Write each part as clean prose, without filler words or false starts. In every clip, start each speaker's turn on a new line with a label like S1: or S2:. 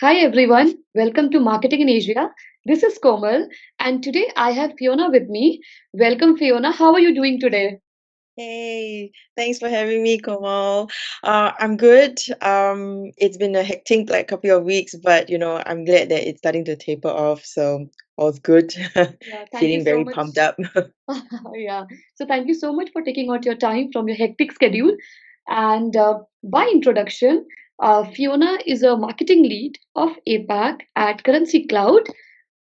S1: Hi everyone, welcome to Marketing in Asia. This is Komal, and today I have Fiona with me. Welcome, Fiona. How are you doing today?
S2: Hey, thanks for having me, Komal. I'm good. It's been a hectic couple of weeks, but I'm glad that it's starting to taper off, so all's good.
S1: Yeah, thank you
S2: Feeling
S1: so
S2: very
S1: much.
S2: pumped up.
S1: Yeah, so thank you so much for taking out your time from your hectic schedule. And by introduction, Fiona is a marketing lead of APAC at Currency Cloud.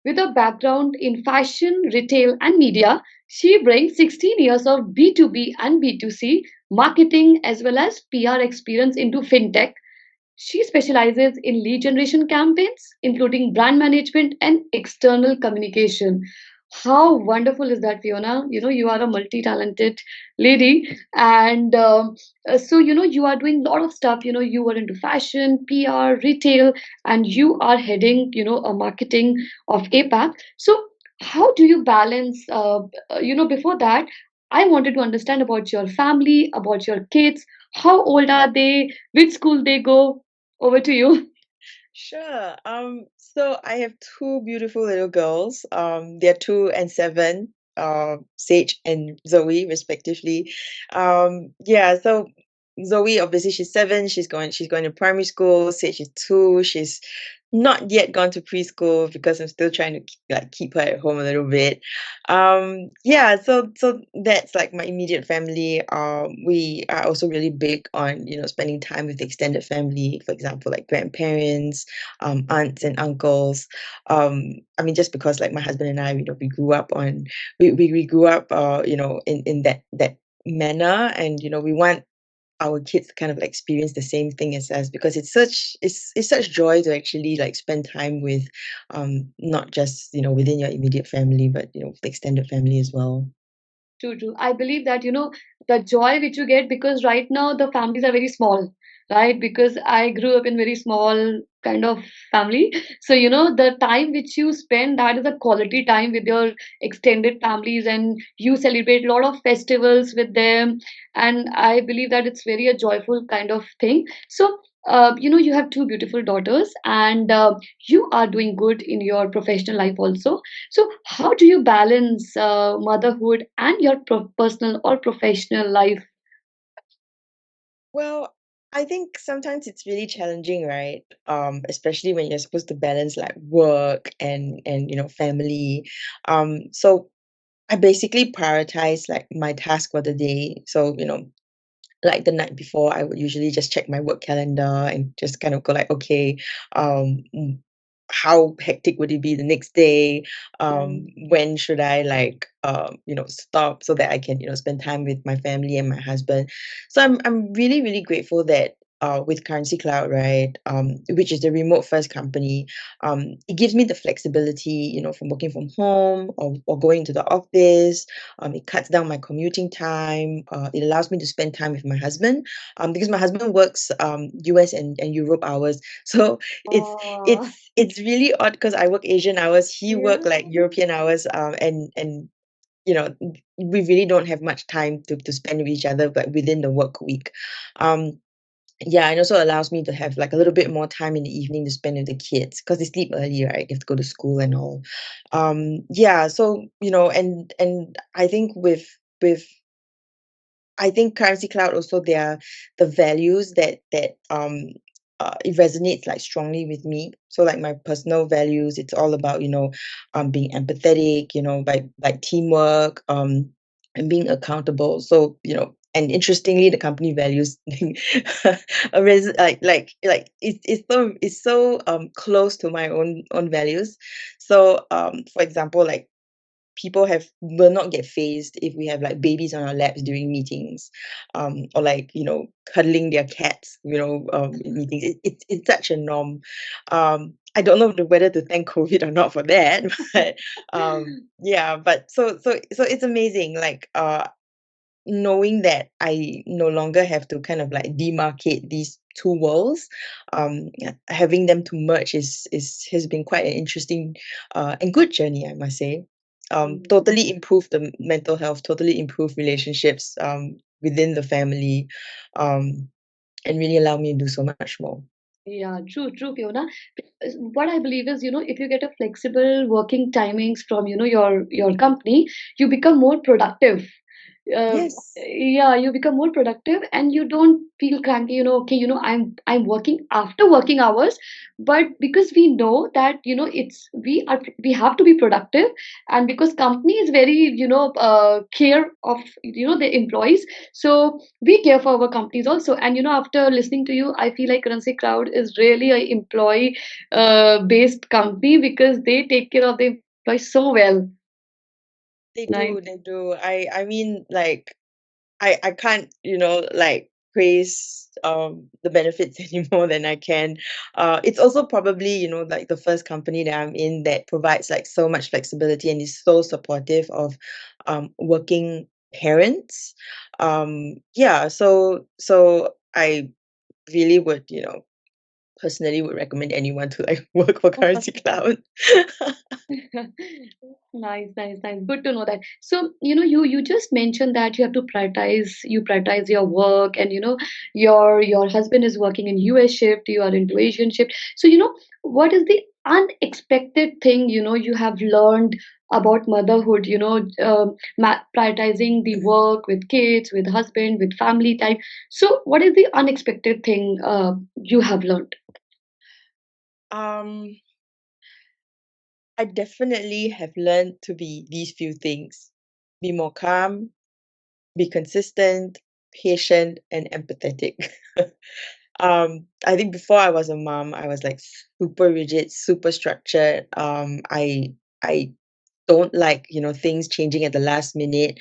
S1: With a background in fashion, retail, and media, she brings 16 years of B2B and B2C marketing as well as PR experience into fintech. She specializes in lead generation campaigns, including brand management and external communication. How wonderful is that, Fiona? You are a multi talented lady. And you are doing a lot of stuff. You were into fashion, PR, retail, and you are heading, a marketing of APAC. So, how do you balance, before that, I wanted to understand about your family, about your kids. How old are they? Which school they go? Over to you.
S2: Sure. So I have two beautiful little girls. They're 2 and 7, Sage and Zoe, respectively. Yeah, so Zoe, obviously she's 7, she's going to primary school. Sage is 2, she's not yet gone to preschool because I'm still trying to keep her at home a little bit. Yeah, so that's like my immediate family. We are also really big on, spending time with the extended family, for example, like grandparents, aunts and uncles. I mean, just because like my husband and I, we grew up we grew up, in that manner, and we want our kids to kind of like experience the same thing as us, because it's such joy to actually like spend time with, not just within your immediate family, but the extended family as well.
S1: True, true. I believe that, the joy which you get because right now the families are very small, right? Because I grew up in very small kind of family. So, the time which you spend, that is a quality time with your extended families and you celebrate a lot of festivals with them. And I believe that it's very a joyful kind of thing. So, you have two beautiful daughters and you are doing good in your professional life also. So, how do you balance motherhood and your personal or professional life?
S2: Well, I think sometimes it's really challenging, right? Especially when you're supposed to balance like work and family. So I basically prioritize like my task for the day. So, like the night before, I would usually just check my work calendar and just kind of go like, okay, how hectic would it be the next day?
S1: Mm.
S2: When should I like stop so that I can spend time with my family and my husband? So I'm really really grateful that with Currency Cloud, right, which is the remote first company, it gives me the flexibility, from working from home or going to the office. It cuts down my commuting time. It allows me to spend time with my husband, because my husband works US and Europe hours. So it's
S1: Oh,
S2: it's really odd because I work Asian hours, he work
S1: yeah.
S2: like European hours, and you know we really don't have much time to spend with each other, but within the work week. Um, yeah, and also allows me to have like a little bit more time in the evening to spend with the kids because they sleep early, right? They have to go to school and all. Yeah, so and with I think Currency Cloud also, there the values that it resonates like strongly with me. So like my personal values, it's all about being empathetic, like teamwork, and being accountable. So and interestingly, the company values it's so close to my own values. So for example, like people have will not get phased if we have like babies on our laps during meetings, or like cuddling their cats, in meetings. It's such a norm. I don't know whether to thank COVID or not for that, but yeah, but so it's amazing, like knowing that I no longer have to kind of like demarcate these two worlds. Having them to merge is has been quite an interesting and good journey, I must say. Totally improve the mental health, totally improve relationships within the family, um, and really allow me to do so much more.
S1: Yeah, true, true, Fiona. What I believe is, if you get a flexible working timings from, your company, you become more productive. uh,
S2: Yes,
S1: yeah, you become more productive and you don't feel cranky, okay, I'm working after working hours, but because we know that, we have to be productive, and because company is very, care of, the employees, so we care for our companies also. And after listening to you, I feel like Currency Crowd is really a employee based company because they take care of the employees so well.
S2: they
S1: Nice.
S2: do, they do. I mean, like, I can't, like, praise the benefits any more than I can. It's also probably, like the first company that I'm in that provides like so much flexibility and is so supportive of working parents. Yeah, so I really would, personally would recommend anyone to like work for Currency Cloud.
S1: Nice, nice, nice. Good to know that. So, you just mentioned that you have to prioritize your work, and your husband is working in US shift, you are into Asian shift. So, what is the unexpected thing, you have learned about motherhood, prioritizing the work with kids, with husband, with family time. So, what is the unexpected thing you have learned?
S2: Um, I definitely have learned to be these few things. Be more calm, be consistent, patient, and empathetic. I think before I was a mom, I was like super rigid, super structured. I don't like, things changing at the last minute.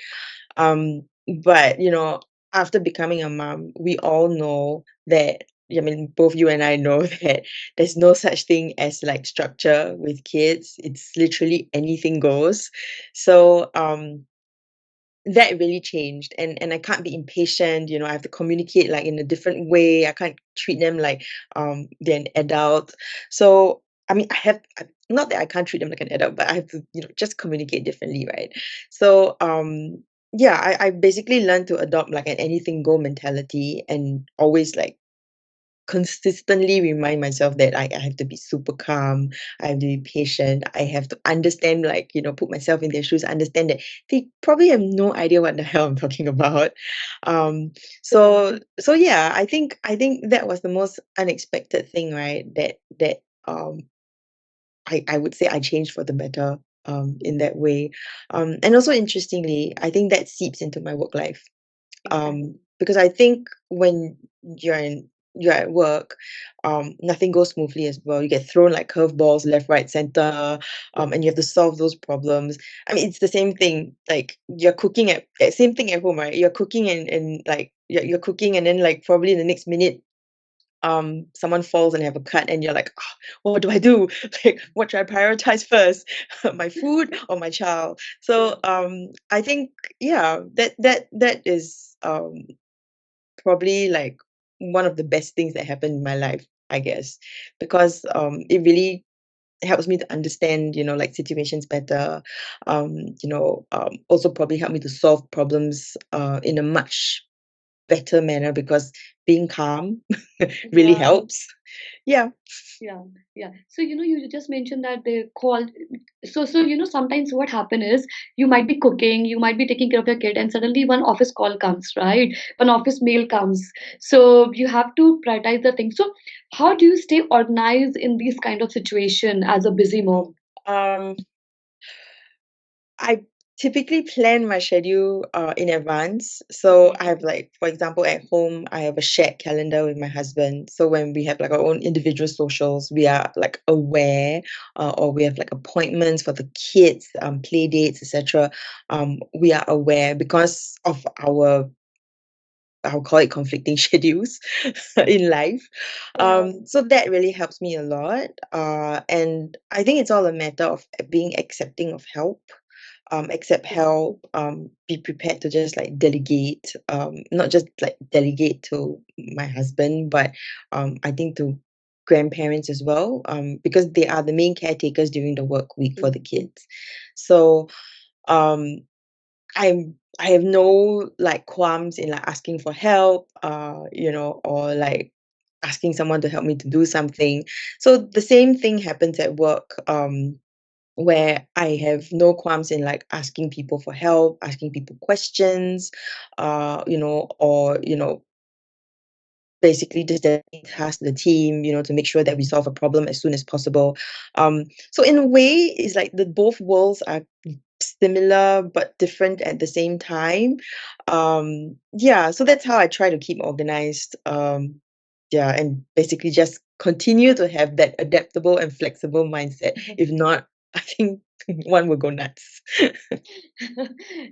S2: Um, but after becoming a mom, we all know that, I mean, both you and I know that there's no such thing as like structure with kids. It's literally anything goes. So that really changed, and I can't be impatient. I have to communicate like in a different way. I can't treat them like they're an adult. So I mean, not that I can't treat them like an adult, but I have to, just communicate differently, right? So yeah, I basically learned to adopt like an anything go mentality, and always like consistently remind myself that I have to be super calm, I have to be patient, I have to understand, like, put myself in their shoes, understand that they probably have no idea what the hell I'm talking about. Um, so yeah, I think that was the most unexpected thing, right? That I would say I changed for the better in that way. And also interestingly, I think that seeps into my work life.
S1: Exactly.
S2: Because I think when you're at work, nothing goes smoothly as well. You get thrown like curveballs left, right, center, and you have to solve those problems. I mean, it's the same thing. Like you're cooking same thing at home, right? You're cooking, and like you're cooking, and then like probably in the next minute, someone falls and have a cut, and you're like, "Ah, what do I do? Like, what should I prioritize first? My food or my child?" So I think, yeah, that is probably like one of the best things that happened in my life, I guess, because it really helps me to understand, like situations better. Also probably help me to solve problems in a much better manner, because being calm really
S1: Yeah.
S2: helps. Yeah.
S1: Yeah, yeah. So, you just mentioned that they called. So, sometimes what happen is you might be cooking, you might be taking care of your kid, and suddenly one office call comes, right? One office mail comes. So you have to prioritize the thing. So, how do you stay organized in these kind of situation as a busy mom?
S2: Um, I typically plan my schedule in advance. So
S1: Okay.
S2: I have, like, for example, at home, I have a shared calendar with my husband. So when we have like our own individual socials, we are like aware, or we have like appointments for the kids, play dates, etc. We are aware because of our, I'll call it, conflicting schedules in life.
S1: Yeah.
S2: So that really helps me a lot. And I think it's all a matter of being accepting of help, accept help, be prepared to just like delegate, not just like delegate to my husband, but I think to grandparents as well, because they are the main caretakers during the work week for the kids. So um, I have no like qualms in like asking for help, or like asking someone to help me to do something. So the same thing happens at work, where I have no qualms in like asking people for help, asking people questions, or basically just delegate tasks to the team, to make sure that we solve a problem as soon as possible. So in a way, it's like the both worlds are similar but different at the same time. Yeah, so that's how I try to keep organized. Yeah, and basically just continue to have that adaptable and flexible mindset. If not, I think one will go nuts.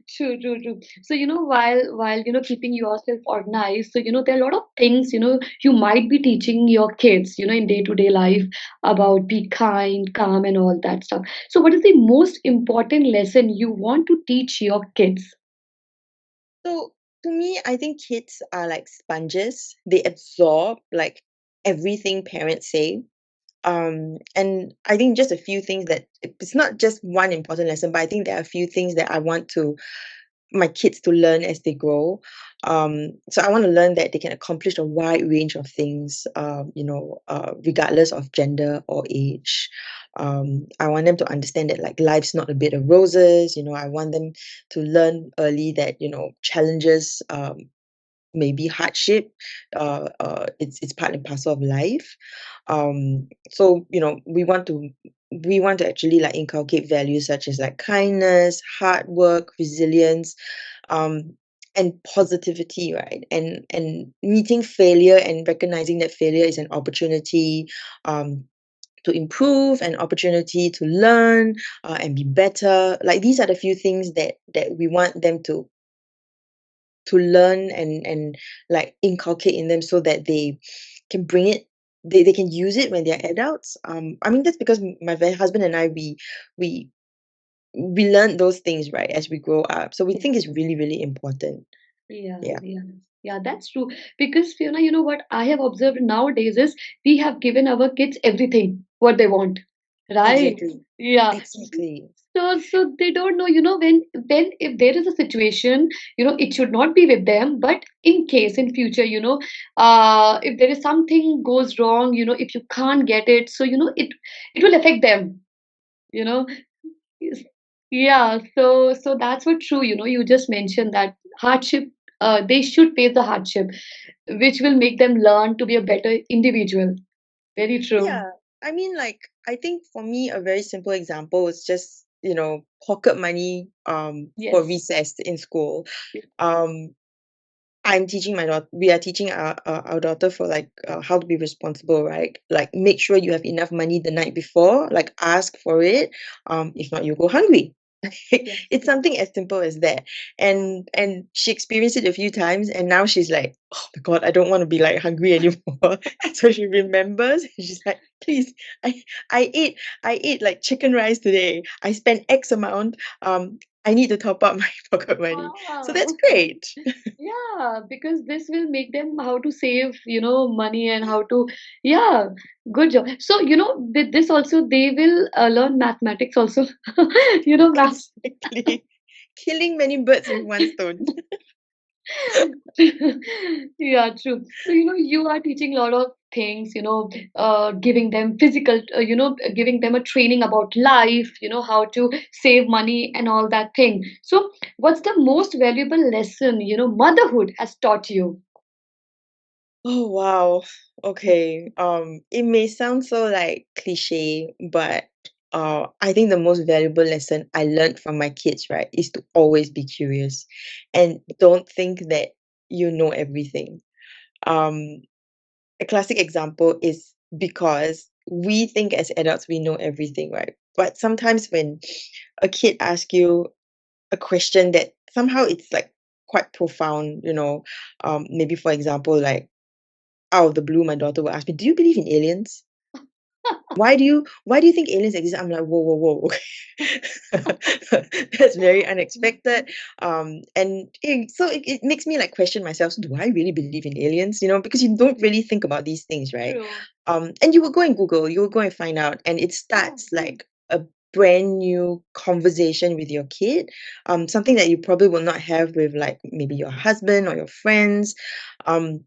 S1: True, true, true. So, while keeping yourself organized, so there are a lot of things you might be teaching your kids, in day-to-day life about be kind, calm, and all that stuff. So, what is the most important lesson you want to teach your kids?
S2: So to me, I think kids are like sponges. They absorb like everything parents say. And I think just a few things that it's not just one important lesson, but I think there are a few things that I want to my kids to learn as they grow. So I want to learn that they can accomplish a wide range of things, regardless of gender or age. I want them to understand that like life's not a bed of roses. I want them to learn early that challenges, maybe hardship, it's part and parcel of life. So we want to actually like inculcate values such as like kindness, hard work, resilience, um and positivity, right? And meeting failure and recognizing that failure is an opportunity, um to improve, an opportunity to learn, and be better. Like these are the few things that we want them to learn and like inculcate in them so that they can bring it they can use it when they're adults. I mean that's because my husband and I we we learn those things, right, as we grow up. So we think it's really, really important.
S1: Yeah,
S2: Yeah,
S1: yeah, yeah, that's true. Because Fiona, what I have observed nowadays is we have given our kids everything what they want, right?
S2: exactly.
S1: Yeah.
S2: Exactly.
S1: So they don't know, when if there is a situation, it should not be with them, but in case in future, if there is something goes wrong, if you can't get it, so it will affect them, you know. Yes. Yeah, so that's what true, you just mentioned that hardship, they should face the hardship, which will make them learn to be a better individual. Very true.
S2: Yeah, I mean, like, I think for me, a very simple example is just, pocket money for
S1: Yes.
S2: recess in school. Um, I'm teaching my daughter. We are teaching our daughter for like how to be responsible, right? Like make sure you have enough money the night before. Like ask for it. If not, you go hungry.
S1: Yes.
S2: It's something as simple as that. And she experienced it a few times, and now she's like, oh my god, I don't want to be like hungry anymore. So she remembers. And she's like, please, I I ate I ate like chicken rice today. I spent X amount. I need to top up my pocket money. So that's
S1: Wow.
S2: great.
S1: Yeah, because this will make them how to save, money and how to, yeah, good job. So, with this also, they will learn mathematics also. Math.
S2: Exactly. Killing many birds with one stone.
S1: Yeah, true. So, you are teaching a lot of things, giving them physical, giving them a training about life, how to save money and all that thing. So, what's the most valuable lesson, motherhood has taught you?
S2: Oh wow. Okay. It may sound so like cliche, but I think the most valuable lesson I learned from my kids, right, is to always be curious and don't think that you know everything. Um, a classic example is because we think as adults we know everything, right? But sometimes when a kid asks you a question that somehow it's like quite profound, maybe for example, like out of the blue, my daughter will ask me, "Do you believe in aliens? Why do you think aliens exist?" I'm like, "Whoa, whoa, whoa." That's very unexpected. And so it makes me like question myself. So do I really believe in aliens? Because you don't really think about these things, right?
S1: True.
S2: And you will go and Google, you will go and find out, and it
S1: Yeah.
S2: starts like a brand new conversation with your kid, something that you probably will not have with like maybe your husband or your friends. Um,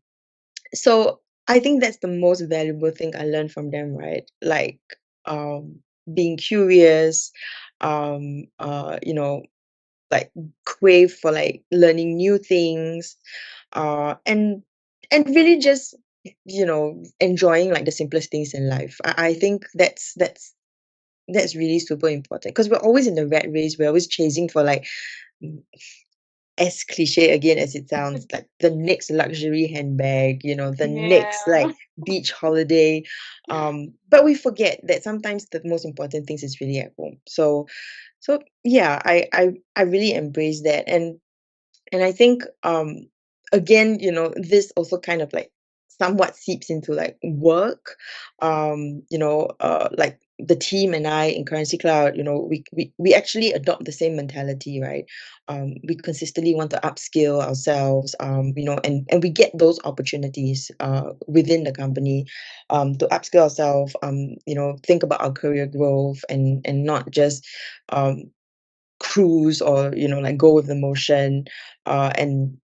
S2: so I think that's the most valuable thing I learned from them, right? Like, um, being curious, you know, like crave for like learning new things, and really just, enjoying like the simplest things in life. I think that's really super important because we're always in the rat race. We're always chasing for like, as cliche again as it sounds, like the next luxury handbag, the next
S1: Yeah.
S2: like beach holiday. But we forget that sometimes the most important things is really at home. So yeah, I really embrace that. And I think, again, this also kind of like somewhat seeps into like work. Like the team and I in Currency Cloud, we actually adopt the same mentality, right? We consistently want to upskill ourselves, and we get those opportunities within the company, to upskill ourselves, think about our career growth, and not just um cruise, or like go with the motion. And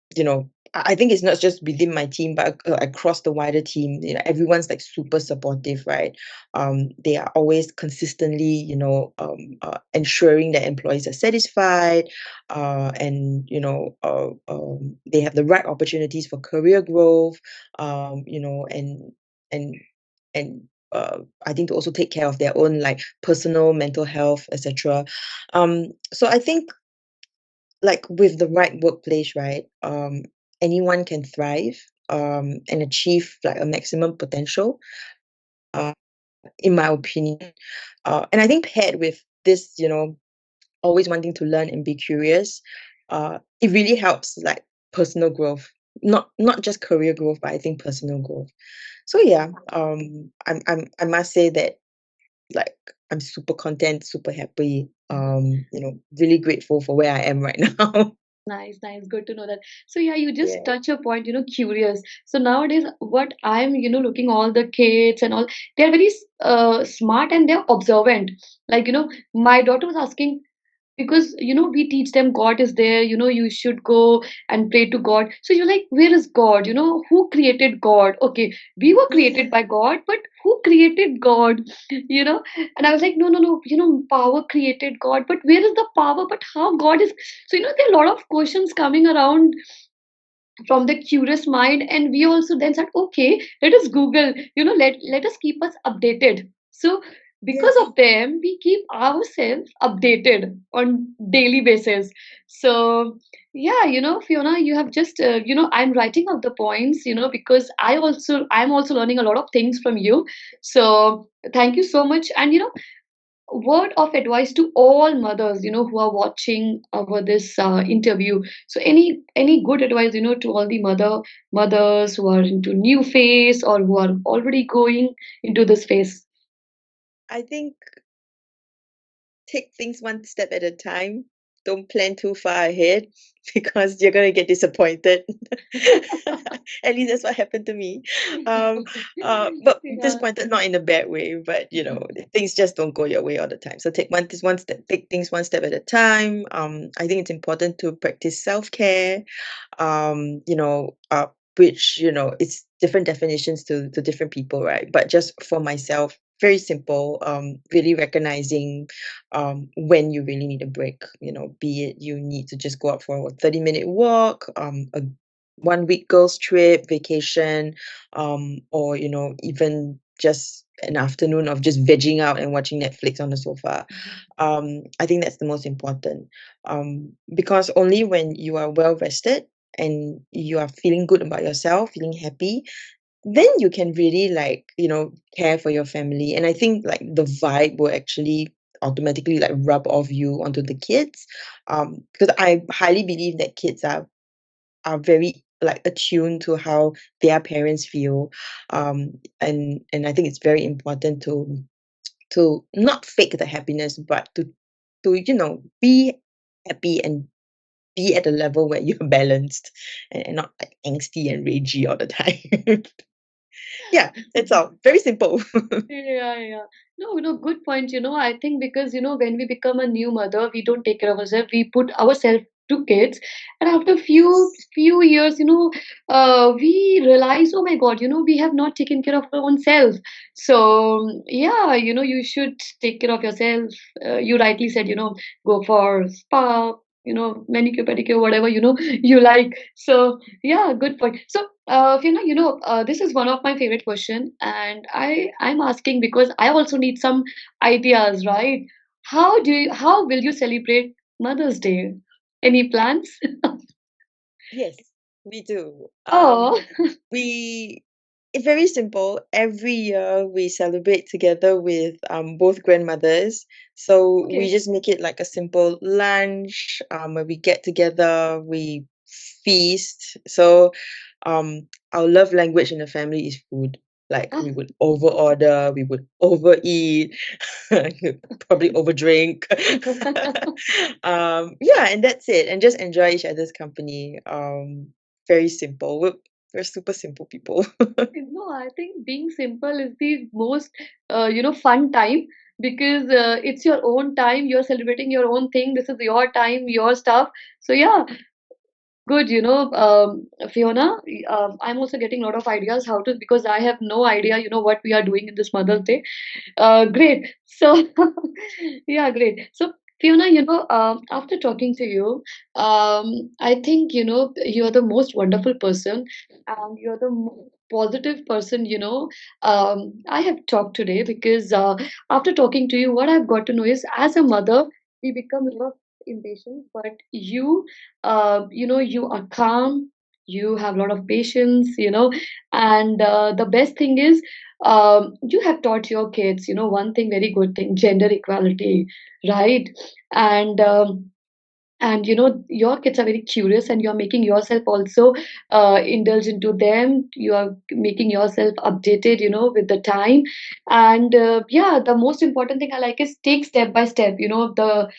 S2: I think it's not just within my team, but across the wider team. Everyone's like super supportive, right? They are always consistently, ensuring that employees are satisfied, and they have the right opportunities for career growth, and and I think to also take care of their own like personal mental health, etc. So I think, like, with the right workplace, right, anyone can thrive, and achieve like a maximum potential, uh, in my opinion. And I think paired with this, always wanting to learn and be curious, it really helps like personal growth, not just career growth, but I think personal growth. So yeah, I must say that, like, I'm super content, super happy, really grateful for where I am right now.
S1: Nice, nice. Good to know that. So yeah, you just
S2: Yeah.
S1: touch a point, curious. So nowadays, what I'm, looking all the kids and all, they're very smart and they're observant. Like, my daughter was asking, because we teach them God is there, you should go and pray to God. So you're like, where is God? Who created God? Okay, we were created by God, but who created God? you know and I was like, no, no, no, power created God, but where is the power? But how God is? So there are a lot of questions coming around from the curious mind, and we also then said, okay, let us Google, let us keep us updated. So because
S2: Yes.
S1: of them, we keep ourselves updated on daily basis. So yeah, Fiona, you have just I'm writing out the points, because I'm also learning a lot of things from you. So thank you so much. And word of advice to all mothers, who are watching over this interview. So any good advice, to all the mothers who are into new phase or who are already going into this phase.
S2: I think, take things one step at a time. Don't plan too far ahead because you're gonna get disappointed. At least that's what happened to me. Um, but
S1: Yeah.
S2: disappointed not in a bad way, but things just don't go your way all the time. So take things one step at a time. I think it's important to practice self-care, um you know uh which, it's different definitions to different people, right? But just for myself, very simple, really recognizing when you really need a break, be it you need to just go out for a 30-minute walk, a 1 week girls trip vacation, or even just an afternoon of just vegging out and watching Netflix on the sofa. I think that's the most important, because only when you are well rested and you are feeling good about yourself, feeling happy, then you can really, like, care for your family. And I think like the vibe will actually automatically like rub off you onto the kids, because I highly believe that kids are very like attuned to how their parents feel, and I think it's very important to not fake the happiness, but to be happy and be at a level where you're balanced, and not like angsty and ragey all the time. Yeah, that's all. Very simple.
S1: Yeah, yeah. No, good point. I think because, when we become a new mother, we don't take care of ourselves. We put ourselves two kids, and after few years, we realize, oh my God, we have not taken care of our own self. So yeah, you should take care of yourself. You rightly said, go for spa, manicure, pedicure, whatever you like. So yeah, good point. So Fiona, this is one of my favorite question, and I'm asking because I also need some ideas, right? How will you celebrate Mother's Day? Any plans?
S2: Yes, we do.
S1: Oh,
S2: We It's very simple. Every year we celebrate together with both grandmothers. So we
S1: okay.
S2: just make it like a simple lunch, where we get together, we feast. So our love language in the family is food. Like
S1: Ah,
S2: we would over order, we would overeat, probably overdrink. Yeah, and that's it. And just enjoy each other's company. Very simple. We're super simple people.
S1: no, I think being simple is the most, fun time because it's your own time. You're celebrating your own thing. This is your time, your stuff. So yeah, good. Fiona, I'm also getting a lot of ideas how to because I have no idea, what we are doing in this Mother's Day. Great. So, yeah, great. So, Fiona, after talking to you, I think, you're the most wonderful person and you're the most positive person, I have talked today because after talking to you, what I've got to know is as a mother, we become a lot impatient, but you are calm, you have a lot of patience, and the best thing is, you have taught your kids, one thing, very good thing, gender equality, right? And your kids are very curious, and you're making yourself also indulge into them. You are making yourself updated, with the time. And yeah, the most important thing I like is take step by step. The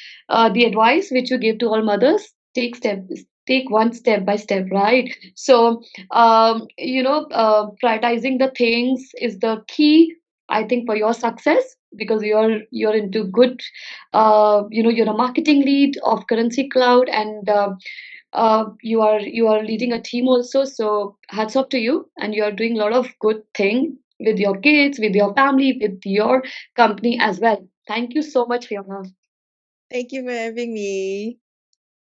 S1: advice which you give to all mothers, take one step by step, right? So prioritizing the things is the key, I think, for your success because you're into good, you're a marketing lead of Currency Cloud, and you are leading a team also. So hats off to you, and you are doing a lot of good thing with your kids, with your family, with your company as well. Thank you so much, Fiona.
S2: Thank you for having me.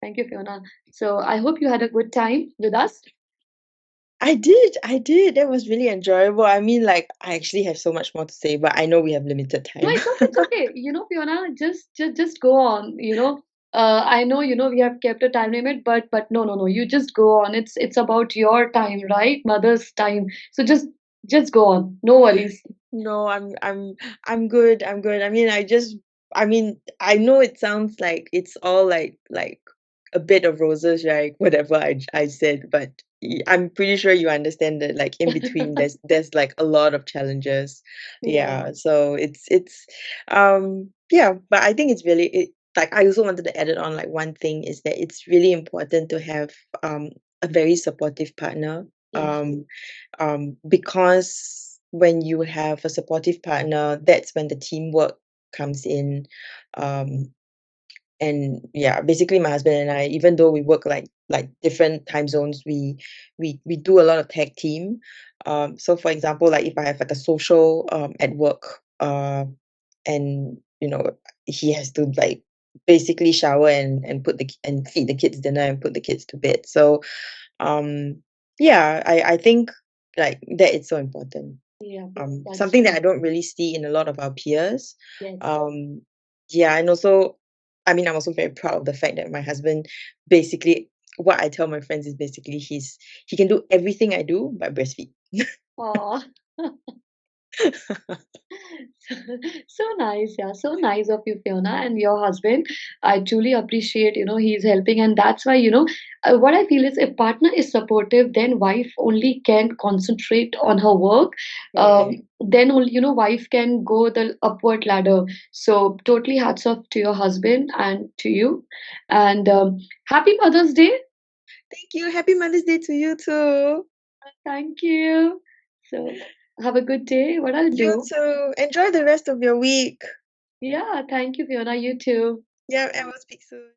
S1: Thank you, Fiona. So I hope you had a good time with us.
S2: I did. That was really enjoyable. I mean, like, I actually have so much more to say, but I know we have limited
S1: No,
S2: time.
S1: it's okay. It's okay. Fiona, just go on. I know, we have kept a time limit, but no, no, no. You just go on. It's about your time, right? Mother's time. So just go on. No worries.
S2: No, I'm good. I'm good. I mean, I know it sounds like it's all like a bed of roses, right? Whatever I said, but I'm pretty sure you understand that like in between there's like a lot of challenges.
S1: Yeah.
S2: Yeah, so it's yeah, but I think it's really like I also wanted to add it on like one thing is that it's really important to have a very supportive partner.
S1: Yes.
S2: Because when you have a supportive partner, that's when the teamwork comes in. Um, and yeah, basically my husband and I, even though we work like different time zones, we do a lot of tag team. So for example, like if I have like a social at work, and he has to like basically shower and and feed the kids dinner and put the kids to bed. So yeah, I think like that is so important.
S1: Yeah. That's
S2: Something that I
S1: true.
S2: don't really see in a lot of our peers.
S1: Yes.
S2: Um, yeah, and also, I mean, I'm also very proud of the fact that my husband basically, what I tell my friends is basically he can do everything I do but breastfeed.
S1: Oh. So nice, yeah, so nice of you, Fiona, and your husband. I truly appreciate, he's helping, and that's why, what I feel is if partner is supportive, then wife only can concentrate on her work.
S2: Correct.
S1: Then only, wife can go the upward ladder. So totally hats off to your husband and to you, and happy Mother's Day.
S2: Thank you. Happy Mother's Day to you too.
S1: Thank you. So have a good day. What I'll
S2: You
S1: do.
S2: too. Enjoy the rest of your week.
S1: Yeah, thank you, Fiona. You too.
S2: Yeah, and we'll speak soon.